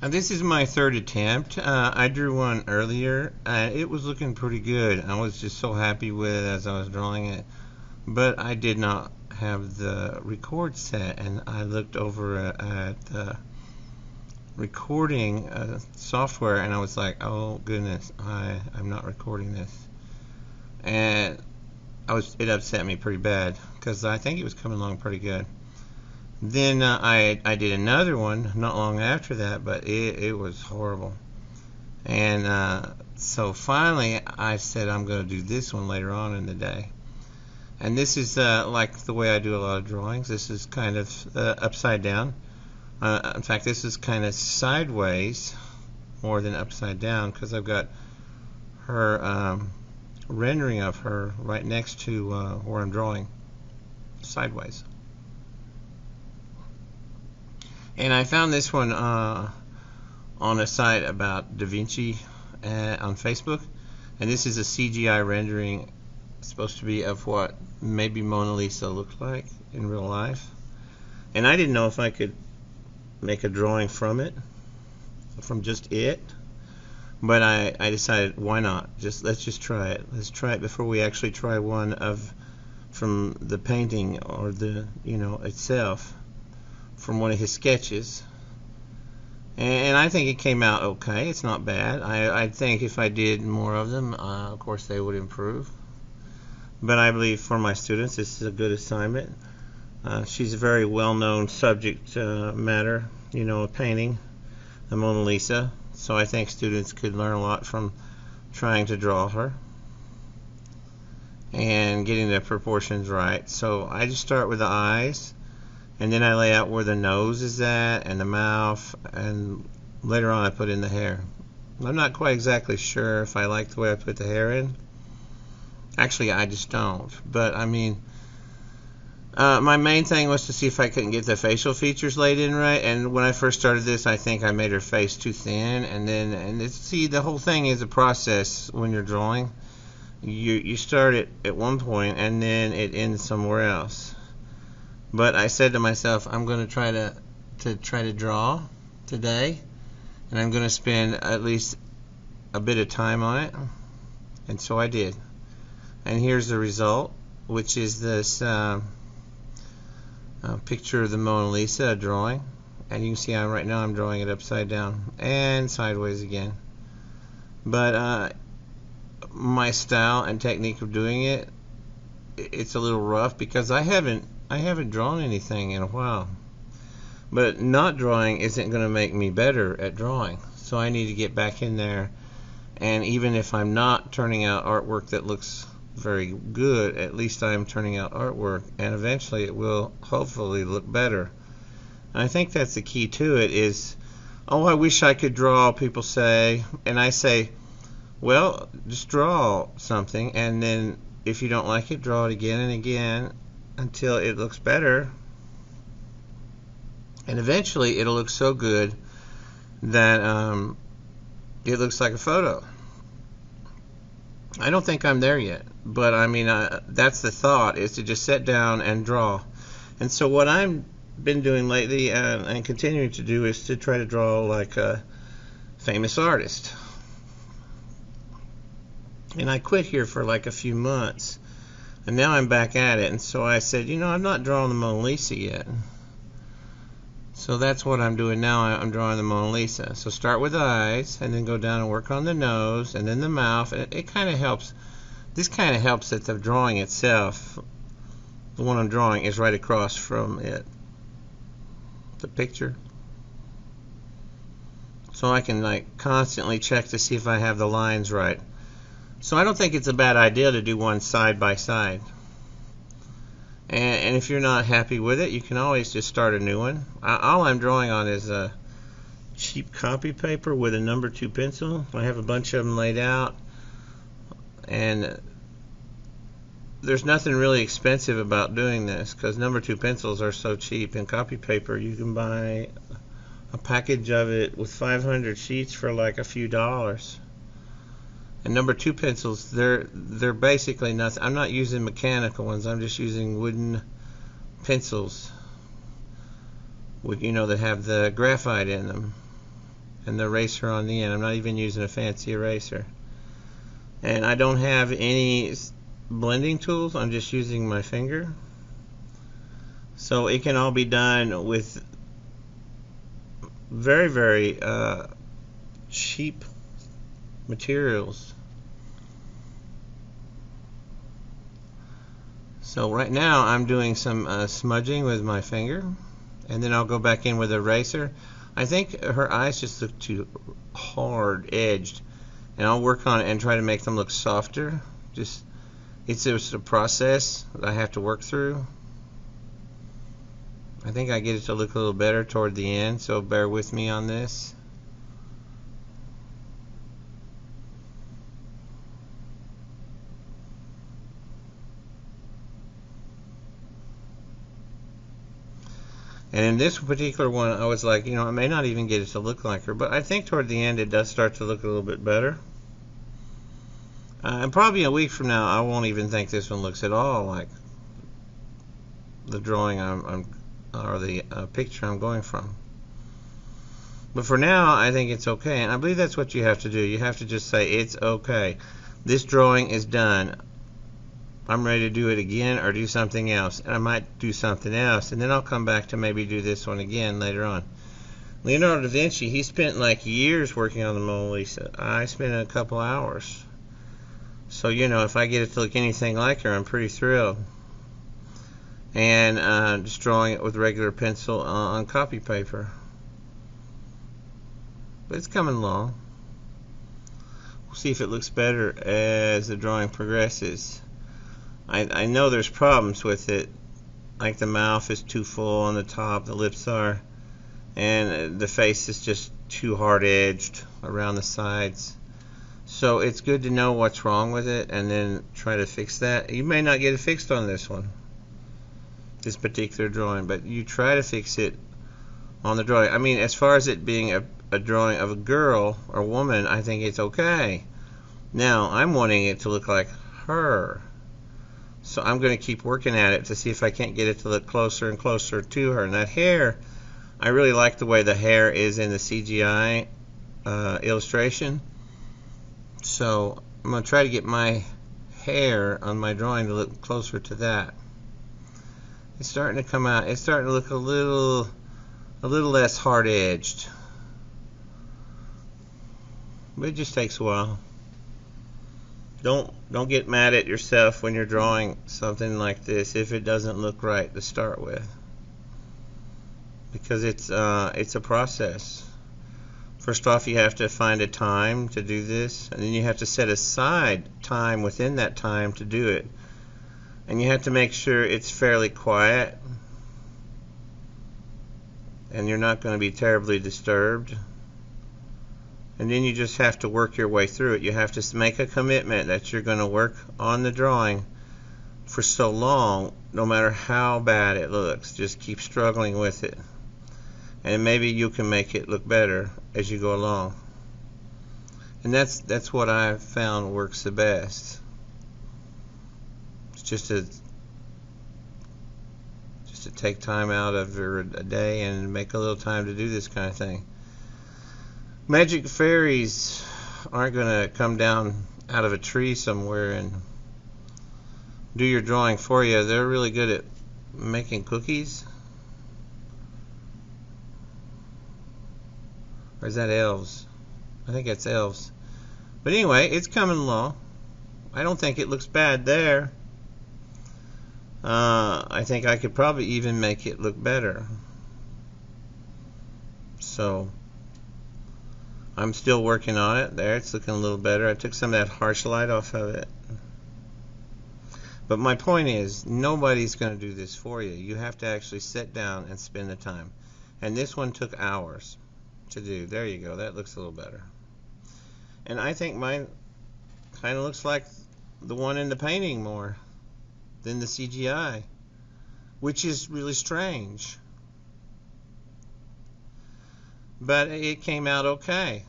This is my third attempt. I drew one earlier. It was looking pretty good. I was just so happy with it as I was drawing it. But I did not have the record set, and I looked over at the recording software, and I was like, "Oh goodness, I'm not recording this." And it upset me pretty bad because I think it was coming along pretty good. Then I did another one not long after that, but it was horrible. And so finally I said I'm going to do this one later on in the day. And this is like the way I do a lot of drawings. This is kind of upside down. In fact, this is kind of sideways more than upside down because I've got her rendering of her right next to where I'm drawing sideways. And I found this one on a site about DaVinci on Facebook. And this is a CGI rendering, supposed to be of what maybe Mona Lisa looked like in real life. And I didn't know if I could make a drawing from it, from just it. But I decided, why not? Let's just try it. Let's try it before we actually try one from the painting or the itself, from one of his sketches. And I think it came out okay. It's not bad. I think if I did more of them, of course they would improve. But I believe for my students this is a good assignment. She's a very well-known subject matter, painting, the Mona Lisa. So I think students could learn a lot from trying to draw her and getting the proportions right. So I just start with the eyes, and then I lay out where the nose is at and the mouth, and later on I put in the hair. I'm not quite exactly sure if I like the way I put the hair in. Actually, I just don't. But I mean, my main thing was to see if I couldn't get the facial features laid in right. And when I first started this, I think I made her face too thin. See, the whole thing is a process when you're drawing. You start it at one point and then it ends somewhere else. But I said to myself, I'm going to try to draw today, and I'm going to spend at least a bit of time on it. And so I did. And here's the result, which is this picture of the Mona Lisa, drawing. And you can see right now I'm drawing it upside down and sideways again. But my style and technique of doing it's a little rough because I haven't drawn anything in a while. But not drawing isn't going to make me better at drawing. So I need to get back in there. And even if I'm not turning out artwork that looks very good, at least I'm turning out artwork, and eventually it will hopefully look better. And I think that's the key to it is, oh, I wish I could draw, people say. And I say, well, just draw something, and then if you don't like it, draw it again and again until it looks better. And eventually it'll look so good that it looks like a photo. I don't think I'm there yet, but I mean, that's the thought, is to just sit down and draw. And so what I've been doing lately and continuing to do is to try to draw like a famous artist. And I quit here for like a few months, and now I'm back at it. And so I said, I'm not drawing the Mona Lisa yet. So that's what I'm doing now. I'm drawing the Mona Lisa. So start with the eyes, and then go down and work on the nose, and then the mouth. And it kind of helps. This kind of helps that the drawing itself, the one I'm drawing, is right across from it, the picture. So I can like constantly check to see if I have the lines right. So I don't think it's a bad idea to do one side by side. And if you're not happy with it, you can always just start a new one. All I'm drawing on is a cheap copy paper with a number 2 pencil. I have a bunch of them laid out. And there's nothing really expensive about doing this because number 2 pencils are so cheap. In copy paper, you can buy a package of it with 500 sheets for like a few dollars. And number 2 pencils, they're basically nothing. I'm not using mechanical ones. I'm just using wooden pencils with that have the graphite in them. and the eraser on the end. I'm not even using a fancy eraser. And I don't have any blending tools. I'm just using my finger. So it can all be done with very, very cheap materials. So right now I'm doing some smudging with my finger, and then I'll go back in with an eraser. I think her eyes just look too hard edged, and I'll work on it and try to make them look softer. It's just a process that I have to work through. I think I get it to look a little better toward the end, so bear with me on this. And in this particular one, I was like, I may not even get it to look like her, but I think toward the end it does start to look a little bit better. And probably a week from now, I won't even think this one looks at all like the drawing or the picture I'm going from. But for now, I think it's okay, and I believe that's what you have to do. You have to just say, it's okay. This drawing is done. I'm ready to do it again or do something else. And I might do something else, and then I'll come back to maybe do this one again later on. Leonardo da Vinci, he spent like years working on the Mona Lisa. I spent a couple hours. So, if I get it to look anything like her, I'm pretty thrilled. And just drawing it with regular pencil on copy paper. But it's coming along. We'll see if it looks better as the drawing progresses. I know there's problems with it, like the mouth is too full on the top, the lips are, and the face is just too hard edged around the sides. So it's good to know what's wrong with it and then try to fix that. You may not get it fixed on this one, this particular drawing, but you try to fix it on the drawing. I mean, as far as it being a drawing of a girl or woman, I think it's okay. Now, I'm wanting it to look like her. So I'm going to keep working at it to see if I can't get it to look closer and closer to her. And that hair, I really like the way the hair is in the CGI illustration. So I'm going to try to get my hair on my drawing to look closer to that. It's starting to come out. It's starting to look a little less hard-edged. But it just takes a while. Don't get mad at yourself when you're drawing something like this if it doesn't look right to start with, because it's a process. First off, you have to find a time to do this, and then you have to set aside time within that time to do it, and you have to make sure it's fairly quiet and you're not going to be terribly disturbed. And then you just have to work your way through it. You have to make a commitment that you're going to work on the drawing for so long, no matter how bad it looks. Just keep struggling with it. And maybe you can make it look better as you go along. And that's what I've found works the best. It's just to take time out of a day and make a little time to do this kind of thing. Magic fairies aren't going to come down out of a tree somewhere and do your drawing for you. They're really good at making cookies. Or is that elves? I think it's elves. But anyway, it's coming along. I don't think it looks bad there. I think I could probably even make it look better. So I'm still working on it. There, it's looking a little better. I took some of that harsh light off of it. But my point is, nobody's going to do this for you. You have to actually sit down and spend the time. And this one took hours to do. There you go. That looks a little better. And I think mine kind of looks like the one in the painting more than the CGI, which is really strange. But it came out okay.